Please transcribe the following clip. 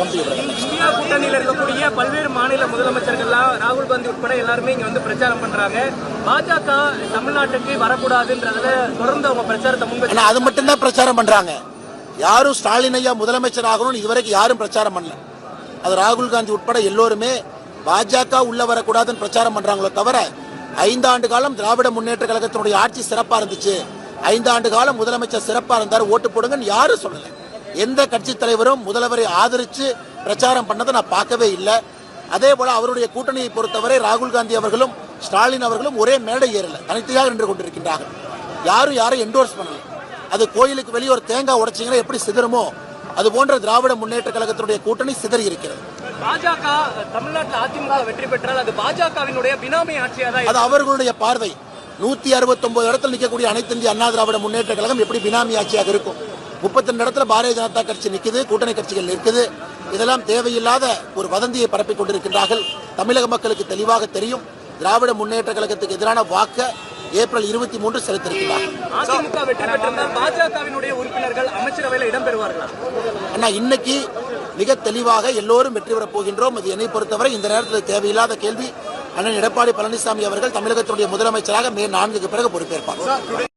India கூட்டணியில் இருக்கக்கூடிய பல்வேறு மாநில முதலமைச்சர்கள்லாம் ராகுல் காந்தி உட்பட எல்லாருமே இங்க வந்து பிரச்சாரம் பண்றாங்க. பாஜக தமிழ்நாட்டுக்கு வரக்கூடாதுன்றதுல தொடர்ந்து அவங்க பிரச்சாரத்தை முன்வைச்சு அது மட்டும்தான் பிரச்சாரம் பண்றாங்க. யாரும் ஸ்டாலின் ஐயா முதலமைச்சர் ஆகணும்னு இதுவரைக்கும் யாரும் பிரச்சாரம் பண்ணல. அது ராகுல் காந்தி உட்பட எல்லோருமே பாஜக உள்ள வரக்கூடாதுன்னு பிரச்சாரம் பண்றாங்களோ தவிர 5 ஆண்டு காலம் திராவிட முன்னேற்ற கழகத்தினுடைய ஆட்சி சிறப்பா இருந்துச்சு, 5 ஆண்டு காலம் முதலமைச்சர் சிறப்பா இருந்தார், ஓட்டு போடுங்கன்னு யாரும் சொல்லல. எந்த கட்சி தலைவரும் முதல்வரை ஆதரிச்சு பிரச்சாரம் பண்ணதை நான் பார்க்கவே இல்லை. அதே போல அவருடைய கூட்டணியை பொறுத்தவரை ராகுல் காந்தி அவர்களும் ஸ்டாலின் அவர்களும் ஒரே மேடை ஏறல, தனித்தனியாக நின்று கொண்டிருக்கின்றார்கள். யாரும் என்டோர்ஸ் பண்ணல. அது கோயிலுக்கு வெளியே ஒரு தேங்காய் உடைச்சிங்கன்னா எப்படி சிதறுமோ அது போன்ற திராவிட முன்னேற்ற கழகத்தினுடைய கூட்டணி சிதறி இருக்கிறது. பாஜக தமிழ்நாட்டில் அதிமுக வெற்றி பெற்றால் அது பாஜகவினுடைய பினாமி ஆட்சியாக அது அவர்களுடைய பார்வை. 169 இடத்தில் நிற்கக்கூடிய அனைத்து இந்திய அண்ணா திராவிட முன்னேற்ற கழகம் எப்படி பினாமி ஆட்சியாக இருக்கும்? 32 இடத்துல பாரதிய ஜனதா கட்சி நிற்குது, கூட்டணி கட்சிகள் இருக்குது. இதெல்லாம் தேவையில்லாத ஒரு வதந்தியை பரப்பிக் கொண்டிருக்கின்றார்கள். தமிழக மக்களுக்கு தெளிவாக தெரியும், திராவிட முன்னேற்ற கழகத்துக்கு எதிரான வாக்க ஏப்ரல் 23 செலுத்திருக்கிறார்கள். அதிமுக வெற்றி பெற்றிருந்தால் பாஜகவினுடைய உறுப்பினர்கள் அமைச்சரவையில் இடம்பெறுவார்களா? ஆனா இன்னைக்கு மிக தெளிவாக எல்லோரும் வெற்றி பெறப் போகின்றோம். அது என்னை பொறுத்தவரை இந்த நேரத்தில் தேவையில்லாத கேள்வி. அண்ணன் எடப்பாடி பழனிசாமி அவர்கள் தமிழகத்தினுடைய முதலமைச்சராக மே 4க்கு பிறகு பொறுப்பேற்பார்.